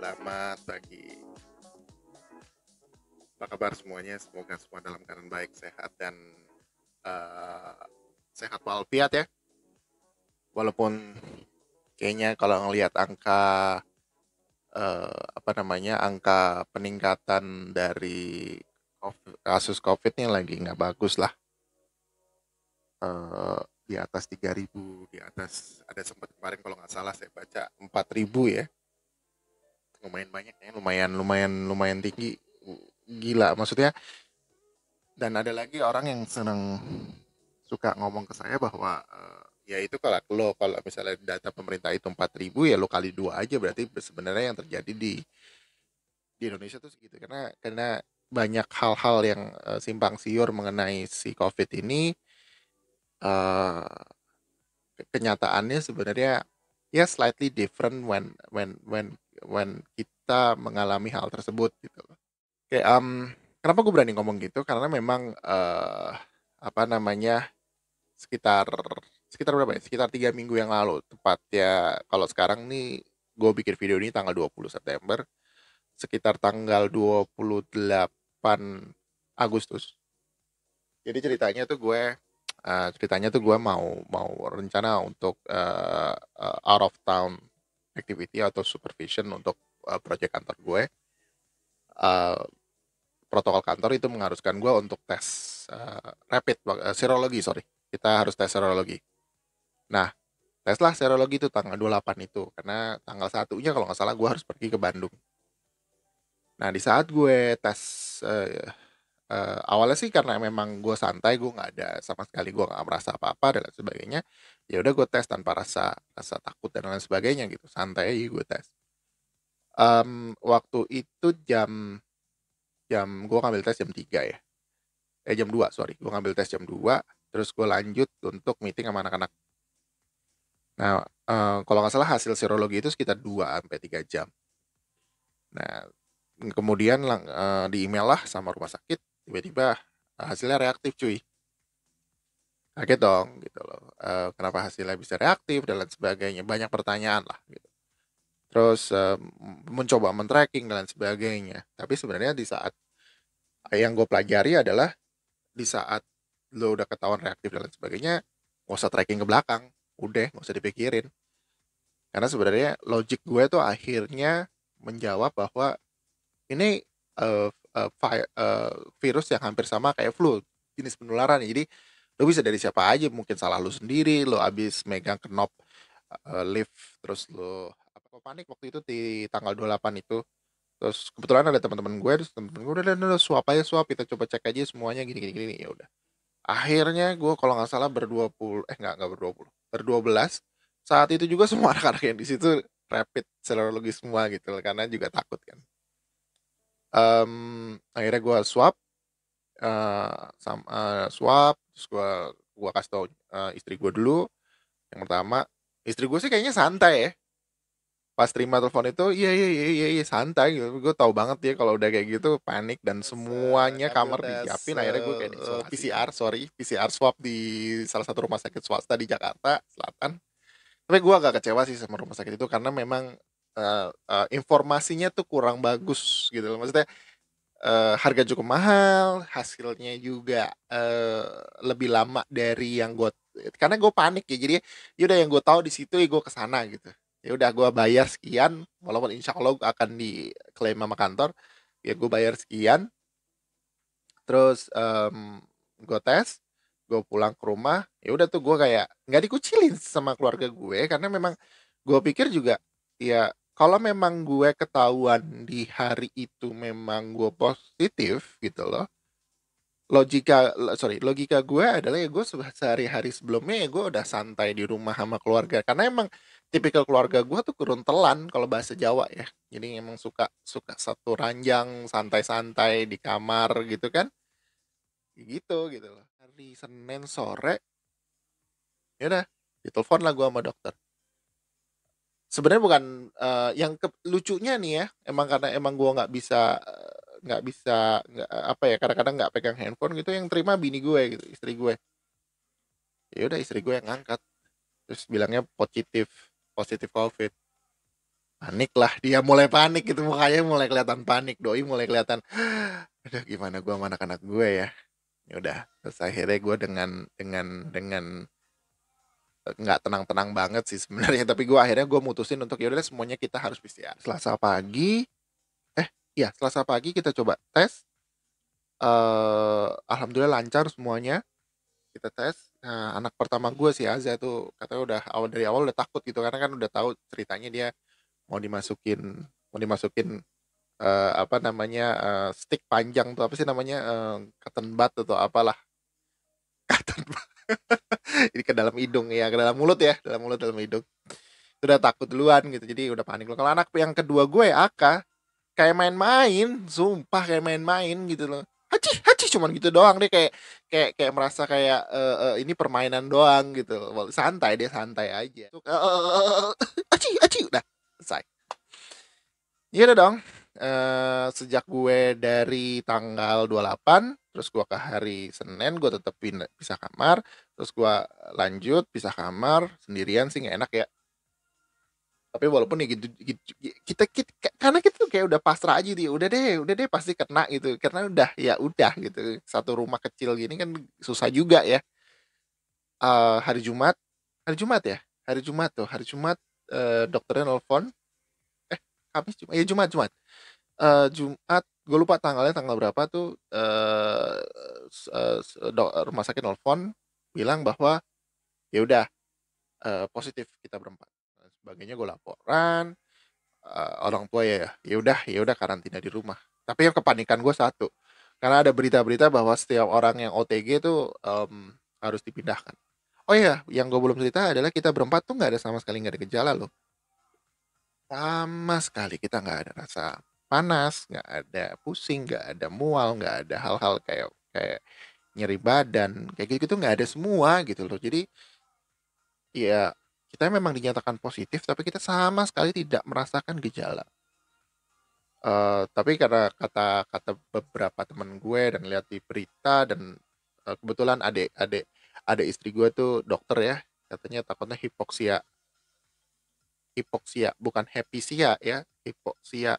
Selamat pagi. Apa kabar semuanya? Semoga semua dalam keadaan baik, sehat dan eh, sehat walafiat ya. Walaupun kayaknya kalau ngelihat angka angka peningkatan dari kasus COVID ini lagi nggak bagus lah. Di atas 3.000, di atas ada sempat kemarin kalau nggak salah saya baca 4.000 ya. Lumayan banyak ya, lumayan tinggi. Gila maksudnya. Dan ada lagi orang yang senang suka ngomong ke saya bahwa ya itu kalau misalnya data pemerintah itu 4.000 ya lo kali dua aja, berarti sebenarnya yang terjadi di Indonesia tuh segitu, karena banyak hal-hal yang simpang siur mengenai si COVID ini. eh, Kenyataannya sebenarnya ya slightly different when kita mengalami hal tersebut gitu loh. Kayak kenapa gue berani ngomong gitu? Karena memang apa namanya sekitar sekitar berapa ya? Sekitar 3 minggu yang lalu, tepatnya kalau sekarang nih gue bikin video ini tanggal 20 September, sekitar tanggal 28 Agustus. Jadi ceritanya tuh gue mau mau rencana untuk out of town activity atau supervision untuk project kantor gue. Eh, Protokol kantor itu mengharuskan gue untuk tes serologi, sorry. Kita harus tes serologi. Nah, teslah serologi itu tanggal 28 itu, karena tanggal satunya kalau nggak salah gue harus pergi ke Bandung. Nah, di saat gue tes, eh, awalnya sih karena memang gue santai, gue nggak ada sama sekali, gue nggak merasa apa-apa dan lain sebagainya. Ya udah gue tes tanpa rasa rasa takut dan lain sebagainya gitu, santai aja gue tes. Waktu itu jam jam gue ngambil tes jam 3 ya, jam 2 sorry, gue ngambil tes jam 2, terus gue lanjut untuk meeting sama anak-anak. Nah, kalau nggak salah hasil serologi itu sekitar 2 sampai 3 jam. Nah, kemudian di email lah sama rumah sakit, tiba-tiba hasilnya reaktif cuy. Kaget dong gitu loh. Kenapa hasilnya bisa reaktif dan lain sebagainya. Banyak pertanyaan lah gitu. Terus mencoba men-tracking dan lain sebagainya. Tapi sebenarnya di saat yang gue pelajari adalah di saat lo udah ketahuan reaktif dan lain sebagainya, nggak usah tracking ke belakang. Udah, nggak usah dipikirin. Karena sebenarnya logik gue tuh akhirnya menjawab bahwa ini virus yang hampir sama kayak flu, jenis penularan. Jadi lo bisa dari siapa aja, mungkin salah lo sendiri, lo abis megang knob lift, terus lo apa panik waktu itu di tanggal 28 itu. Terus kebetulan ada teman-teman gue, terus teman-teman gue udah swab aja, swab, kita coba cek aja semuanya gini gini gini, ya udah. Akhirnya gue kalau nggak salah berdua puluh, nggak berdua puluh, berdua belas. Saat itu juga semua anak-anak yang di situ rapid serologi semua gitu loh, karena juga takut kan. Akhirnya gue swab, swab, terus gue kasih tau istri gue dulu. Yang pertama, istri gue sih kayaknya santai ya. Pas terima telepon itu, iya iya iya iya, iya, santai gitu. Gue tahu banget dia kalau udah kayak gitu panik dan Terus semuanya ngambil kamar tes disiapin. Akhirnya gue kayak PCR kan? PCR, sorry, PCR swab di salah satu rumah sakit swasta di Jakarta Selatan. Tapi gue agak kecewa sih sama rumah sakit itu karena memang informasinya tuh kurang bagus gitu loh. Maksudnya harga cukup mahal, hasilnya juga lebih lama dari yang gue, karena gue panik ya, jadi yaudah yang gue tahu di situ ya gue kesana gitu. Ya udah gue bayar sekian, walaupun insya Allah akan diklaim sama kantor, ya gue bayar sekian, terus gue tes, gue pulang ke rumah, ya udah tuh gue kayak nggak dikucilin sama keluarga gue karena memang gue pikir juga ya kalau memang gue ketahuan di hari itu memang gue positif gitu loh, logika gue adalah ya gue sehari-hari sebelumnya ya gue udah santai di rumah sama keluarga, karena emang tipikal keluarga gue tuh keruntelan kalau bahasa Jawa ya, jadi emang suka suka satu ranjang santai-santai di kamar gitu kan, gitu gitu loh. Hari Senin sore ya udah ditelepon lah gue sama dokter. Sebenarnya bukan lucunya nih ya, emang karena emang gue nggak apa ya, kadang-kadang nggak pegang handphone gitu, yang terima bini gue gitu, istri gue. Ya udah istri gue yang ngangkat, terus bilangnya positif positif COVID. panik lah, dia mulai panik gitu, mukanya mulai kelihatan panik, doi mulai kelihatan, aduh gimana gue sama anak-anak gue ya. Ya udah, terus akhirnya gue dengan nggak tenang-tenang banget sih sebenarnya, tapi gue akhirnya gue mutusin untuk ya udah semuanya kita harus PCR. Selasa pagi, iya Selasa pagi kita coba tes, alhamdulillah lancar semuanya. Kita tes. Nah, anak pertama gue si Aza tuh katanya udah dari awal udah takut gitu karena kan udah tahu ceritanya dia mau dimasukin mau dimasukin apa namanya stick panjang tuh apa sih namanya cotton bud atau apalah cotton bud. Ini ke dalam hidung ya, ke dalam mulut ya, dalam mulut dalam hidung. Itu udah takut duluan gitu. Jadi udah panik loh. Kalau anak yang kedua gue Aka kayak main-main, sumpah kayak main-main gitu loh. Haji, haji cuman gitu doang deh kayak kayak kayak merasa kayak ini permainan doang gitu. Santai dia santai aja. Haji, haji udah selesai. Iya udah dong. Sejak gue dari tanggal 28 terus gue ke hari Senin gue tetep pisah kamar, terus gue lanjut pisah kamar sendirian sih nggak enak ya. Tapi walaupun ya gitu, kita karena kita tuh kayak udah pasrah aja dia udah deh pasti kena gitu karena udah ya udah gitu satu rumah kecil gini kan susah juga ya. Hari Jumat ya hari Jumat dokternya nelfon, Kamis Jumat ya Jumat Jumat. Jumat gue lupa tanggal berapa tuh rumah sakit nelfon bilang bahwa ya udah positif kita berempat. Nah, sebagainya gue laporan. Orang tua ya udah karantina di rumah. Tapi yang kepanikan gue satu, karena ada berita-berita bahwa setiap orang yang OTG itu harus dipindahkan. Oh iya, yang gue belum cerita adalah kita berempat tuh nggak ada sama sekali nggak ada gejala loh, sama sekali kita nggak ada rasa panas, nggak ada pusing, nggak ada mual, nggak ada hal-hal kayak kayak nyeri badan, kayak gitu nggak ada semua gitu loh. Jadi ya kita memang dinyatakan positif, tapi kita sama sekali tidak merasakan gejala. Tapi karena kata kata beberapa teman gue dan lihat di berita dan kebetulan adik istri gue tuh dokter ya, katanya takutnya hipoksia, hipoksia bukan hepisia ya, hipoksia,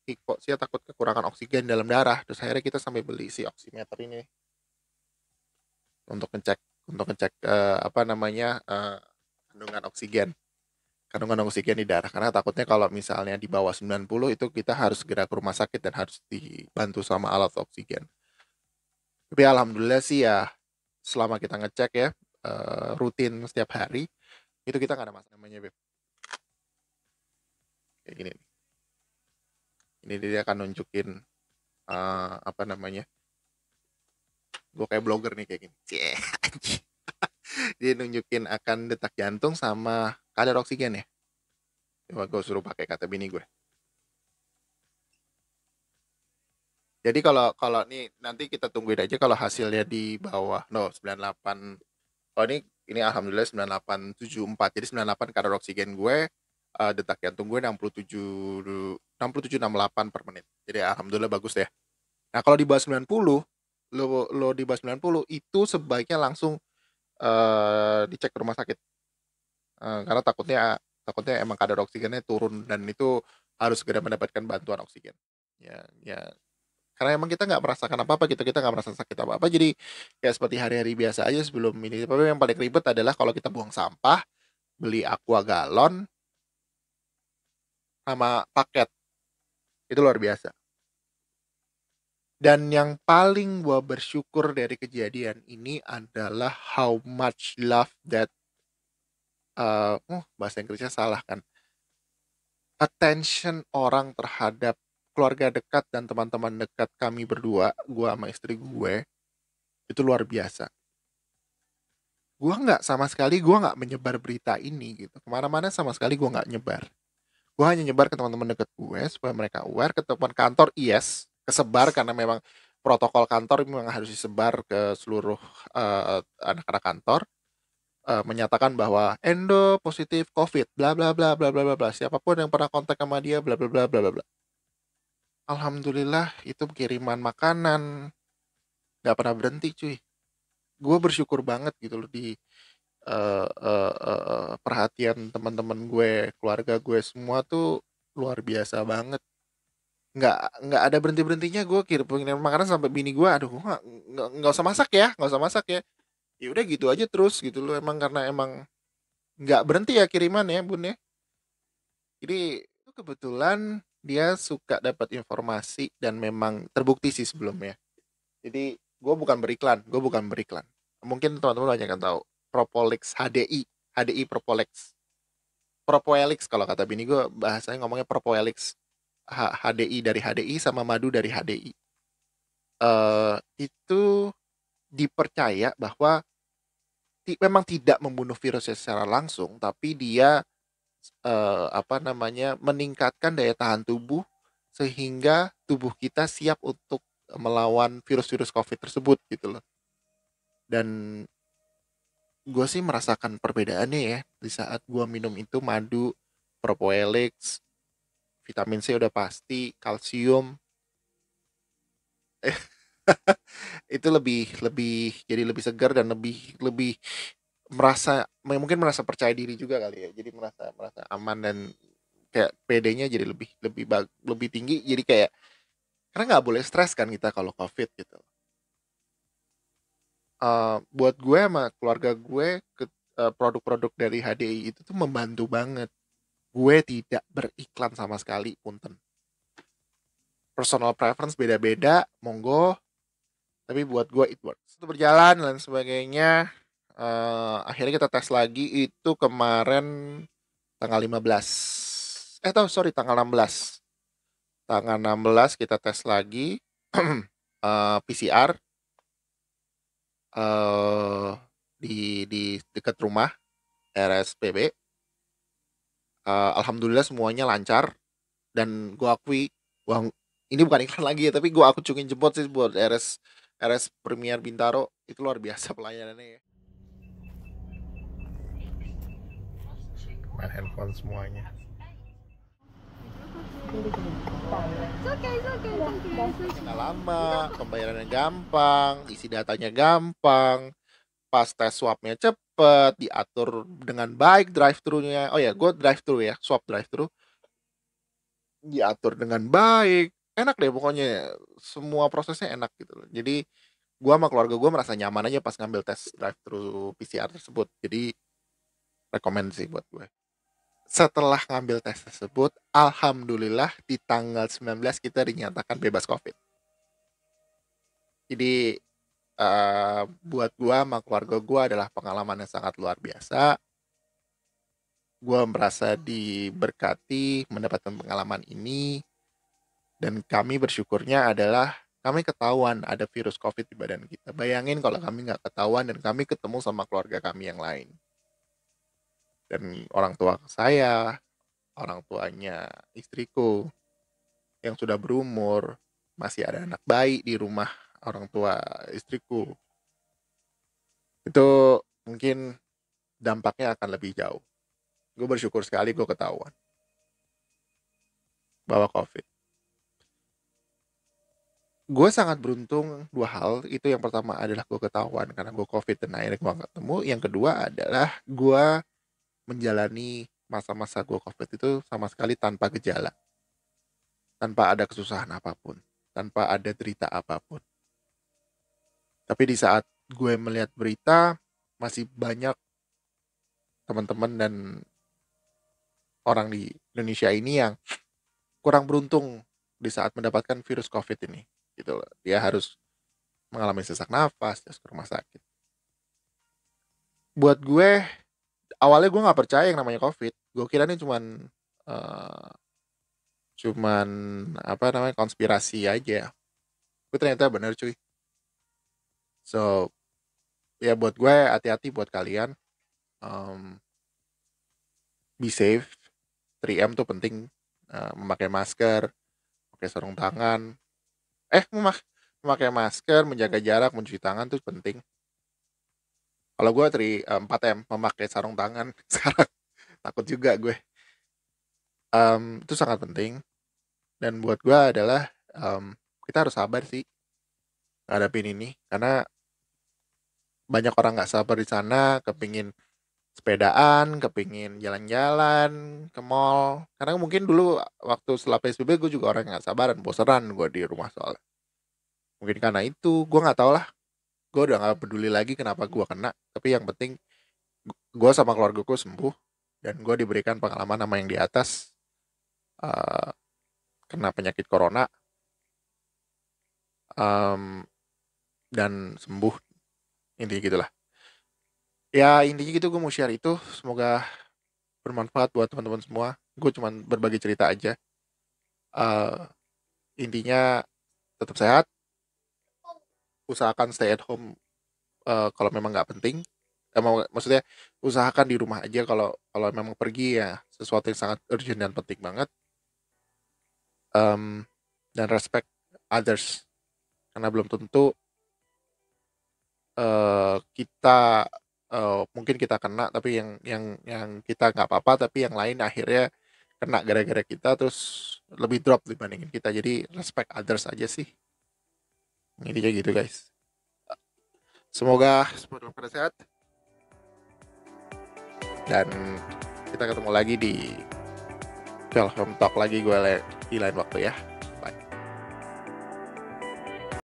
hipoksia takut kekurangan oksigen dalam darah. Terus akhirnya kita sampai beli si oximeter ini untuk ngecek apa namanya kandungan oksigen di darah karena takutnya kalau misalnya di bawah 90 itu kita harus segera ke rumah sakit dan harus dibantu sama alat oksigen. Tapi alhamdulillah sih ya selama kita ngecek ya rutin setiap hari itu kita nggak ada masalah namanya Beb. Kayak gini nih. Ini dia akan nunjukin apa namanya? Gue kayak blogger nih kayak gini. Cie, anjing. Dia nunjukin akan detak jantung sama kadar oksigen ya. Coba gue suruh pakai kata bini gue. Jadi kalau kalau nih nanti kita tungguin aja kalau hasilnya di bawah 98. Oh ini alhamdulillah 9874. Jadi 98 kadar oksigen gue, detak jantung gue 67 68 per menit. Jadi alhamdulillah bagus ya. Nah, kalau di bawah 90, lo di bawah 90 itu sebaiknya langsung dicek ke rumah sakit. Karena takutnya emang kadar oksigennya turun dan itu harus segera mendapatkan bantuan oksigen. Ya, ya karena emang kita nggak merasakan apa-apa gitu, kita nggak merasa sakit apa-apa, jadi kayak seperti hari-hari biasa aja sebelum ini. Tapi yang paling ribet adalah kalau kita buang sampah, beli aqua galon sama paket, itu luar biasa. Dan yang paling gua bersyukur dari kejadian ini adalah how much love that bahasa Inggrisnya salah kan, attention orang terhadap keluarga dekat dan teman-teman dekat kami berdua, gua sama istri gue, itu luar biasa. Gua nggak menyebar berita ini gitu kemana-mana, sama sekali gua nggak nyebar. Gua hanya nyebar ke teman-teman dekat gue supaya mereka aware, ke teman kantor yes kesebar karena memang protokol kantor memang harus disebar ke seluruh anak-anak kantor, menyatakan bahwa Endo positif COVID bla bla bla bla bla bla bla, siapapun yang pernah kontak sama dia bla bla bla bla bla bla. Alhamdulillah itu kiriman makanan nggak pernah berhenti cuy. Gue bersyukur banget gitu loh di perhatian teman-teman gue, keluarga gue semua tuh luar biasa banget. Nggak ada berhenti-berhentinya gue kirim makanan sampai bini gue, "Aduh, nggak usah masak ya, nggak usah masak ya." Ya udah gitu aja terus gitu loh, emang karena emang nggak berhenti ya kiriman ya, Bun, ya. Jadi itu kebetulan dia suka dapat informasi dan memang terbukti sih sebelumnya. Jadi gue bukan beriklan. Mungkin teman-teman banyak yang tahu. Propolex HDI, HDI Propolex. Propoelix kalau kata bini gue bahasanya ngomongnya Propoelix. HDI dari HDI sama madu dari HDI. Itu dipercaya bahwa memang tidak membunuh virusnya secara langsung, tapi dia apa namanya, meningkatkan daya tahan tubuh sehingga tubuh kita siap untuk melawan virus-virus COVID tersebut gitu loh. Dan gue sih merasakan perbedaannya ya di saat gue minum itu madu, propoelix, vitamin C udah pasti, kalsium itu lebih lebih jadi lebih segar dan lebih lebih merasa mungkin merasa percaya diri juga kali ya. Jadi merasa merasa aman dan kayak PD-nya jadi lebih lebih lebih tinggi. Jadi kayak karena nggak boleh stres kan kita kalau COVID gitu. Buat gue sama keluarga gue produk-produk dari HDI itu tuh membantu banget. Gue tidak beriklan sama sekali, punten. Personal preference beda-beda, monggo. Tapi buat gue it works. Itu berjalan dan sebagainya. Akhirnya kita tes lagi itu kemarin tanggal 15. Sorry, tanggal 16. Tanggal 16 kita tes lagi PCR eh di dekat rumah RSPB. Alhamdulillah semuanya lancar dan gue akui, wah, ini bukan iklan lagi ya, tapi gue aku cungin jempol sih buat RS Premier Bintaro, itu luar biasa pelayanannya ya. Main handphone semuanya. Nggak lama, pembayarannya gampang, isi datanya gampang, pas tes swabnya cepet, diatur dengan baik drive-thru-nya. Oh ya, gue drive-thru ya, swab drive-thru. Diatur dengan baik. Enak deh pokoknya, semua prosesnya enak gitu loh. Jadi gue sama keluarga gue merasa nyaman aja pas ngambil tes drive-thru PCR tersebut. Jadi rekomendasi buat gue. Setelah ngambil tes tersebut, alhamdulillah di tanggal 19 kita dinyatakan bebas COVID. Jadi buat gue sama keluarga gue adalah pengalaman yang sangat luar biasa. Gue merasa diberkati mendapatkan pengalaman ini, dan kami bersyukurnya adalah kami ketahuan ada virus COVID di badan kita. Bayangin kalau kami nggak ketahuan dan kami ketemu sama keluarga kami yang lain. Dan orang tua saya, orang tuanya istriku yang sudah berumur, masih ada anak bayi di rumah orang tua istriku. Itu mungkin dampaknya akan lebih jauh. Gue bersyukur sekali gue ketahuan bahwa COVID. Gue sangat beruntung dua hal. Itu yang pertama adalah gue ketahuan karena gue COVID dan akhirnya gue gak ketemu. Yang kedua adalah gue menjalani masa-masa gue COVID itu sama sekali tanpa gejala. Tanpa ada kesusahan apapun. Tanpa ada derita apapun. Tapi di saat gue melihat berita, masih banyak teman-teman dan orang di Indonesia ini yang kurang beruntung di saat mendapatkan virus COVID ini. Gitu loh. Dia harus mengalami sesak nafas, terus ke rumah sakit. Buat gue, awalnya gue nggak percaya yang namanya COVID. Gue kira ini uh, cuman apa namanya konspirasi aja. Tapi ternyata bener cuy. So ya buat gue hati-hati buat kalian. Um, be safe. 3M tuh penting. Memakai masker, pakai sarung tangan. Memakai masker, menjaga jarak, mencuci tangan tuh penting. Kalau gue 4M, memakai sarung tangan. Sekarang takut juga gue. Itu sangat penting. Dan buat gue adalah kita harus sabar sih ngadapin ini, karena banyak orang nggak sabar di sana, kepingin sepedaan, kepingin jalan-jalan ke mall. Karena mungkin dulu waktu setelah PSBB gue juga orang yang nggak sabaran, bosenan gue di rumah soalnya. Mungkin karena itu, gue nggak tahu lah. Gue udah nggak peduli lagi kenapa gue kena. Tapi yang penting gue sama keluarga gue sembuh dan gue diberikan pengalaman sama yang di atas eh, kena penyakit corona em, dan sembuh, intinya gitulah. Ya intinya gitu, gue mau share itu, semoga bermanfaat buat teman-teman semua. Gue cuman berbagi cerita aja. Eh, Intinya tetap sehat, usahakan stay at home kalau memang nggak penting. Maksudnya usahakan di rumah aja, kalau kalau memang pergi ya sesuatu yang sangat urgent dan penting banget. Em, dan respect others, karena belum tentu kita mungkin kita kena, tapi yang kita nggak apa-apa, tapi yang lain akhirnya kena gara-gara kita, terus lebih drop dibandingin kita. Jadi respect others aja sih, intinya gitu guys. Semoga semua dalam keadaan sehat, dan kita ketemu lagi di Film Talk lagi gue di lain waktu ya.